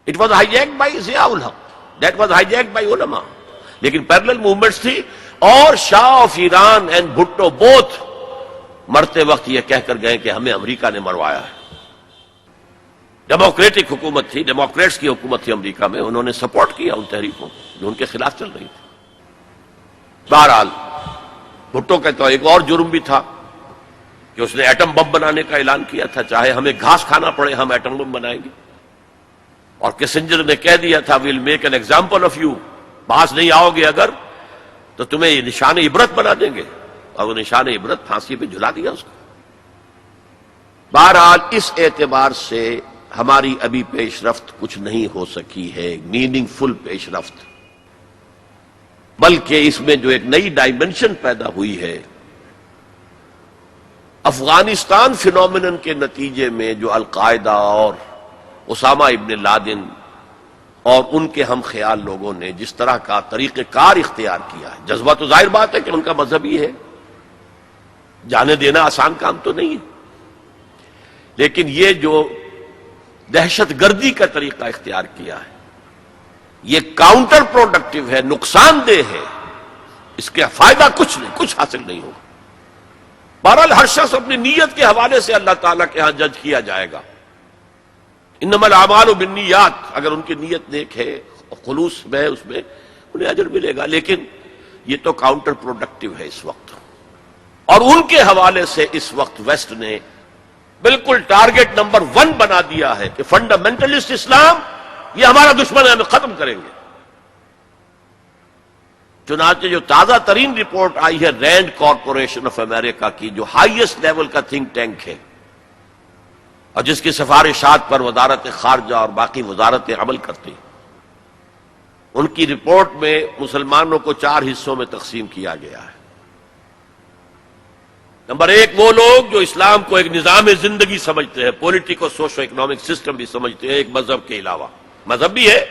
It was hijacked by Zia ul Haq. That was hijacked by ulama. لیکن parallel movements تھی, اور Shah of Iran and Bhutto both مرتے وقت یہ کہہ کر گئے کہ ہمیں امریکہ نے مروایا ہے. ڈیموکریٹک حکومت تھی, ڈیموکریٹس کی حکومت تھی امریکہ میں, انہوں نے سپورٹ کیا ان تحریکوں جو ان کے خلاف چل رہی تھی. بہرحال بھٹو کا تو ایک اور جرم بھی تھا کہ اس نے ایٹم بم بنانے کا اعلان کیا تھا, چاہے ہمیں گھاس کھانا پڑے ہم ایٹم بم بنائیں گے. اور کسنجر نے کہہ دیا تھا we'll make an example of you, باز نہیں آؤ گے اگر تو تمہیں یہ نشان عبرت بنا دیں گے, اور وہ نشان عبرت پھانسی پہ جھلا دیا اس کو. بہرحال اس اعتبار سے ہماری ابھی پیش رفت کچھ نہیں ہو سکی ہے, میننگ فل پیش رفت, بلکہ اس میں جو ایک نئی ڈائمنشن پیدا ہوئی ہے افغانستان فینومینن کے نتیجے میں, جو القاعدہ اور اسامہ ابن لادن اور ان کے ہم خیال لوگوں نے جس طرح کا طریقہ کار اختیار کیا ہے. جذبہ تو ظاہر بات ہے کہ ان کا مذہبی ہے, جانے دینا آسان کام تو نہیں ہے, لیکن یہ جو دہشت گردی کا طریقہ اختیار کیا ہے یہ کاؤنٹر پروڈکٹیو ہے, نقصان دہ ہے, اس کا فائدہ کچھ نہیں, کچھ حاصل نہیں ہوگا. بہرحال ہر شخص اپنی نیت کے حوالے سے اللہ تعالیٰ کے ہاں جج کیا جائے گا. انما الاعمال بالنیات, اگر ان کی نیت نیک ہے اور خلوص میں اس میں انہیں اجر ملے گا, لیکن یہ تو کاؤنٹر پروڈکٹیو ہے اس وقت. اور ان کے حوالے سے اس وقت ویسٹ نے بالکل ٹارگٹ نمبر 1 بنا دیا ہے کہ فنڈامنٹلسٹ اسلام یہ ہمارا دشمن ہے, ہمیں ختم کریں گے. چنانچہ جو تازہ ترین رپورٹ آئی ہے رینڈ کارپوریشن آف امریکہ کی, جو ہائیسٹ لیول کا تھنک ٹینک ہے اور جس کی سفارشات پر وزارت خارجہ اور باقی وزارتیں عمل کرتی, ان کی رپورٹ میں مسلمانوں کو 4 حصوں میں تقسیم کیا گیا ہے. نمبر 1 وہ لوگ جو اسلام کو ایک نظام زندگی سمجھتے ہیں, پولیٹیکو سوشو اکنامک سسٹم بھی سمجھتے ہیں ایک مذہب کے علاوہ. مذہب بھی ہے,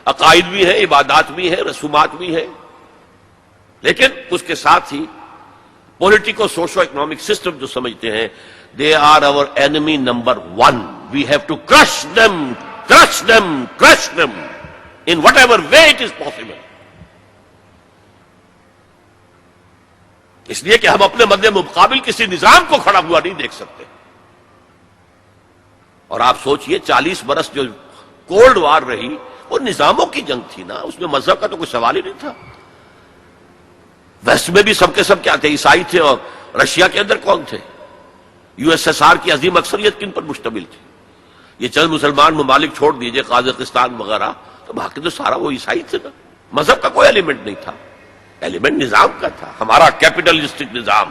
عقائد بھی ہے, عبادات بھی ہے, رسومات بھی ہے, لیکن اس کے ساتھ ہی پولیٹیکو سوشو اکنامک سسٹم جو سمجھتے ہیں they are our enemy number 1. We have to crush them in whatever way it is possible. اس لیے کہ ہم اپنے مد مقابل کسی نظام کو کھڑا ہوا نہیں دیکھ سکتے. اور آپ سوچئے 40 برس جو کولڈ وار رہی وہ نظاموں کی جنگ تھی نا, اس میں مذہب کا تو کوئی سوال ہی نہیں تھا. ویسٹ میں بھی سب کے سب کیا تھے, عیسائی تھے, اور رشیا کے اندر کون تھے, یو ایس ایس آر کی عظیم اکثریت کن پر مشتمل تھی. یہ چند مسلمان ممالک چھوڑ دیجئے, قازقستان وغیرہ, تو باقی تو سارا وہ عیسائی تھے نا. مذہب کا کوئی ایلیمنٹ نہیں تھا, ایلیمنٹ نظام کا تھا, ہمارا کیپٹلسٹک نظام,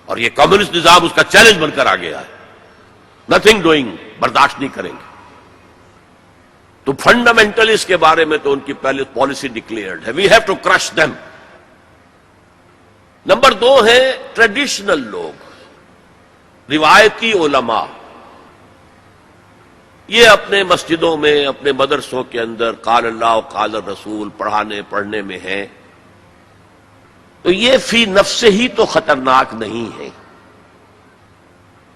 اور یہ کمیونسٹ نظام اس کا چیلنج بن کر آ گیا ہے. نتھنگ ڈوئنگ, برداشت نہیں کریں گے. تو فنڈامنٹلسٹ کے بارے میں تو ان کی پہلے پالیسی ڈکلیئرڈ ہے, we have to crush them. Number 2 ہے ٹریڈیشنل لوگ, روایتی علماء. یہ اپنے مسجدوں میں, اپنے مدرسوں کے اندر قال اللہ و قال الرسول پڑھنے میں ہیں, تو یہ فی نفس ہی تو خطرناک نہیں ہے,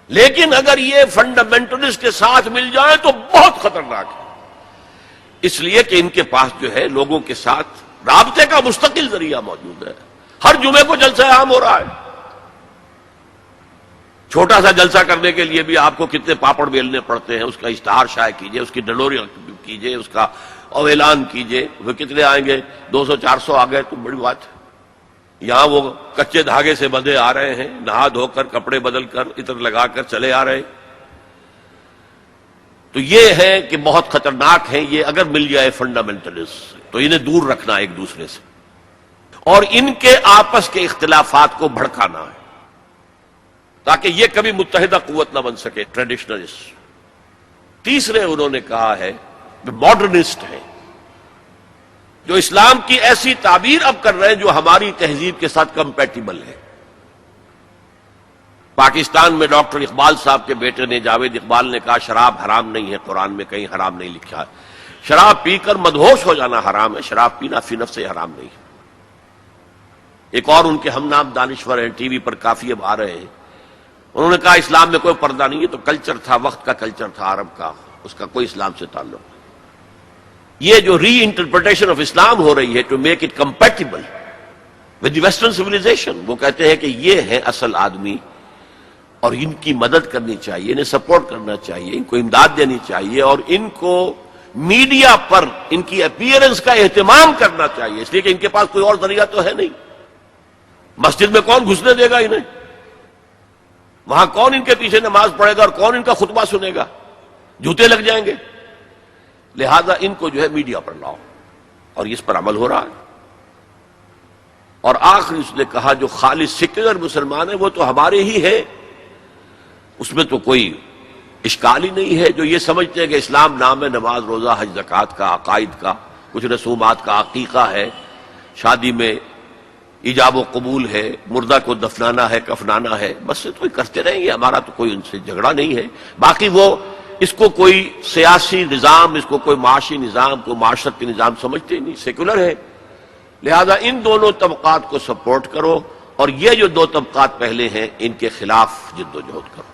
لیکن اگر یہ فنڈامنٹلسٹ کے ساتھ مل جائیں تو بہت خطرناک ہے. اس لیے کہ ان کے پاس جو ہے لوگوں کے ساتھ رابطے کا مستقل ذریعہ موجود ہے. ہر جمعے کو جلسہ عام ہو رہا ہے. چھوٹا سا جلسہ کرنے کے لیے بھی آپ کو کتنے پاپڑ بیلنے پڑتے ہیں, اس کا اشتہار شائع کیجئے, اس کی ڈلوری کیجئے, اس کا اعلان کیجئے. وہ کتنے آئیں گے, 200-400 آ گئے تو بڑی بات ہے. یہاں وہ کچے دھاگے سے بندھے آ رہے ہیں, نہا دھو کر, کپڑے بدل کر, عطر لگا کر چلے آ رہے ہیں. تو یہ ہے کہ بہت خطرناک ہیں یہ. اگر مل جائے فنڈامنٹلسٹ تو انہیں دور رکھنا ایک دوسرے سے, اور ان کے آپس کے اختلافات کو بھڑکانا ہے تاکہ یہ کبھی متحدہ قوت نہ بن سکے. ٹریڈیشنلسٹ. تیسرے انہوں نے کہا ہے ماڈرنسٹ ہیں, جو اسلام کی ایسی تعبیر اب کر رہے ہیں جو ہماری تہذیب کے ساتھ کمپیٹیبل ہے. پاکستان میں ڈاکٹر اقبال صاحب کے بیٹے نے, جاوید اقبال نے کہا شراب حرام نہیں ہے, قرآن میں کہیں حرام نہیں لکھا ہے. شراب پی کر مدہوش ہو جانا حرام ہے, شراب پینا فی نفس سے حرام نہیں ہے. ایک اور ان کے ہم نام دانشور ہیں, ٹی وی پر کافی اب آ رہے ہیں, انہوں نے کہا اسلام میں کوئی پردہ نہیں ہے, تو کلچر تھا, وقت کا کلچر تھا عرب کا, اس کا کوئی اسلام سے تعلق نہیں. یہ جو ری انٹرپریٹیشن آف اسلام ہو رہی ہے to make it compatible with the western civilization, وہ کہتے ہیں کہ یہ ہے اصل آدمی اور ان کی مدد کرنی چاہیے، انہیں سپورٹ کرنا چاہیے، ان کو امداد دینی چاہیے، اور ان کو میڈیا پر ان کی اپیئرنس کا اہتمام کرنا چاہیے، اس لیے کہ ان کے پاس کوئی اور ذریعہ تو ہے نہیں۔ مسجد میں کون گھسنے دے گا انہیں؟ وہاں کون ان کے پیچھے نماز پڑھے گا اور کون ان کا خطبہ سنے گا؟ جوتے لگ جائیں گے۔ لہذا ان کو جو ہے میڈیا پر لاؤ، اور اس پر عمل ہو رہا ہے۔ اور آخری اس نے کہا جو خالص سیکولر مسلمان ہیں وہ تو ہمارے ہی ہیں، اس میں تو کوئی اشکال ہی نہیں ہے، جو یہ سمجھتے ہیں کہ اسلام نام ہے نماز روزہ حج زکوٰۃ کا، عقائد کا، کچھ رسومات کا، عقیقہ ہے، شادی میں ایجاب و قبول ہے، مردہ کو دفنانا ہے، کفنانا ہے، بس تو کرتے رہیں گے، ہمارا تو کوئی ان سے جھگڑا نہیں ہے۔ باقی وہ اس کو کوئی سیاسی نظام، اس کو کوئی معاشی نظام، کوئی معاشرت کے نظام سمجھتے ہی نہیں، سیکولر ہے۔ لہذا ان دونوں طبقات کو سپورٹ کرو، اور یہ جو دو طبقات پہلے ہیں ان کے خلاف جد و جہد کرو۔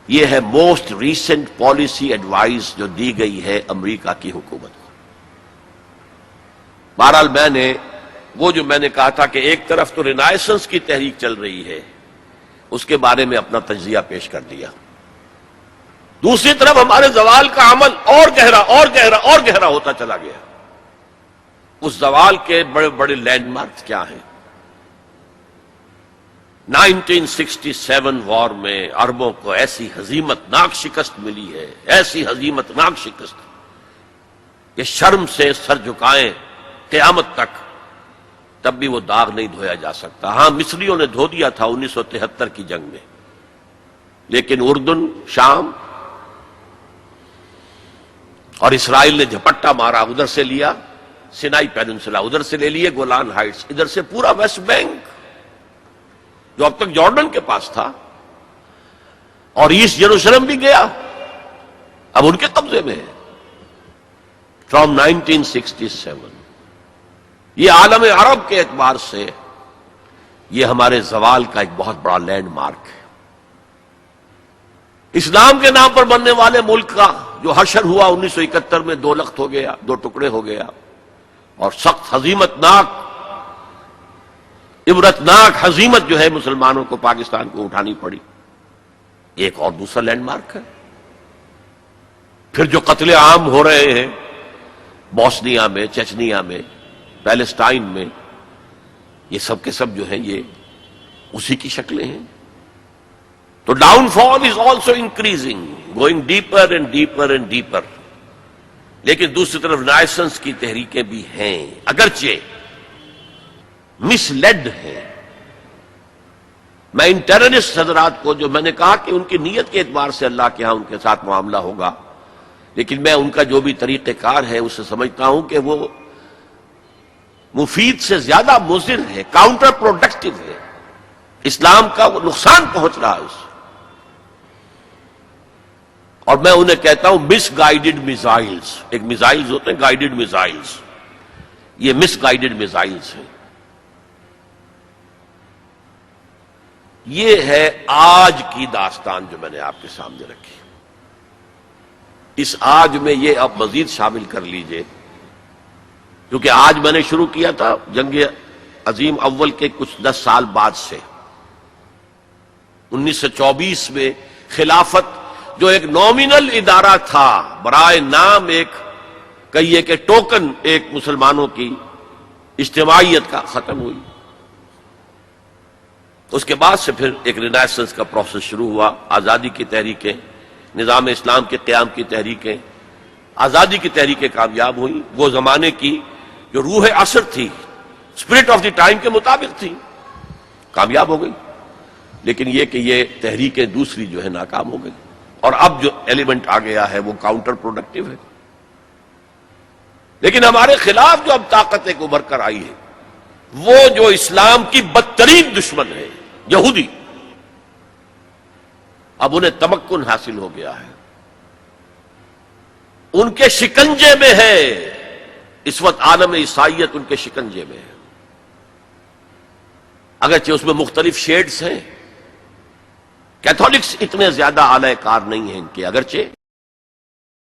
یہ ہے موسٹ ریسنٹ پالیسی ایڈوائز جو دی گئی ہے امریکہ کی حکومت کو۔ بہرحال میں نے کہا تھا کہ ایک طرف تو رینائسنس کی تحریک چل رہی ہے، اس کے بارے میں اپنا تجزیہ پیش کر دیا، دوسری طرف ہمارے زوال کا عمل اور گہرا اور گہرا اور گہرا ہوتا چلا گیا۔ اس زوال کے بڑے بڑے لینڈ مارک کیا ہیں؟ 1967 وار میں عربوں کو ایسی ہزیمت ناک شکست ملی ہے، ایسی ہزیمت ناک شکست کہ شرم سے سر جھکائیں قیامت تک، تب بھی وہ داغ نہیں دھویا جا سکتا۔ ہاں مصریوں نے دھو دیا تھا 1973 کی جنگ میں، لیکن اردن، شام اور اسرائیل نے جھپٹا مارا، ادھر سے لیا سینائی پیننسلا، ادھر سے لے لیے گولان ہائٹس، ادھر سے پورا ویسٹ بینک جو اب تک جارڈن کے پاس تھا، اور ایسٹ یروشلم بھی گیا، اب ان کے قبضے میں ہے۔ فرام 1967 یہ عالم عرب کے اعتبار سے یہ ہمارے زوال کا ایک بہت بڑا لینڈ مارک ہے۔ اسلام کے نام پر بننے والے ملک کا جو حشر ہوا 1971 میں، 2 لخت ہو گیا، 2 ٹکڑے ہو گیا، اور سخت ہزیمت ناک، عبرتناک ہزیمت جو ہے مسلمانوں کو، پاکستان کو اٹھانی پڑی۔ ایک اور دوسرا لینڈ مارک ہے۔ پھر جو قتل عام ہو رہے ہیں بوسنیا میں، چچنیا میں، پیلسٹائن میں، یہ سب کے سب جو ہیں یہ اسی کی شکلیں ہیں۔ تو down fall is also increasing, going deeper and deeper and deeper. لیکن دوسری طرف رینائسنس کی تحریکیں بھی ہیں، اگرچہ مس لیڈ ہیں۔ میں ان ٹیررسٹ حضرات کو، جو میں نے کہا کہ ان کی نیت کے اعتبار سے اللہ کے ہاں ان کے ساتھ معاملہ ہوگا، لیکن میں ان کا جو بھی طریقہ کار ہے اسے سمجھتا ہوں کہ وہ مفید سے زیادہ مضر ہے، کاؤنٹر پروڈکٹیو ہے، اسلام کا وہ نقصان پہنچ رہا ہے اس سے۔ اور میں انہیں کہتا ہوں مس گائیڈڈ میزائلز۔ ایک میزائلز ہوتے ہیں گائیڈڈ میزائلز، یہ مس گائیڈڈ میزائلز ہیں۔ یہ ہے آج کی داستان جو میں نے آپ کے سامنے رکھی۔ اس آج میں یہ اب مزید شامل کر لیجئے، کیونکہ آج میں نے شروع کیا تھا جنگ عظیم اول کے کچھ 10 سال بعد سے۔ 1924 میں خلافت جو ایک نومینل ادارہ تھا، برائے نام ایک کہیے کہ ٹوکن ایک مسلمانوں کی اجتماعیت کا، ختم ہوئی۔ اس کے بعد سے پھر ایک رینائسنس کا پروسیس شروع ہوا، آزادی کی تحریکیں، نظام اسلام کے قیام کی تحریکیں، آزادی کی تحریکیں کامیاب ہوئیں، وہ زمانے کی جو روح عصر تھی، اسپرٹ آف دی ٹائم کے مطابق تھی، کامیاب ہو گئی۔ لیکن یہ کہ یہ تحریکیں دوسری جو ہے ناکام ہو گئی، اور اب جو ایلیمنٹ آ گیا ہے وہ کاؤنٹر پروڈکٹیو ہے۔ لیکن ہمارے خلاف جو اب طاقت ایک ابھر کر آئی ہے، وہ جو اسلام کی بدترین دشمن ہے، یہودی، اب انہیں تمکن حاصل ہو گیا ہے، ان کے شکنجے میں ہے اس وقت، عالم عیسائیت ان کے شکنجے میں ہے۔ اگرچہ اس میں مختلف شیڈز ہیں، کیتھولکس اتنے زیادہ اعلی کار نہیں ہیں ان کے، اگرچہ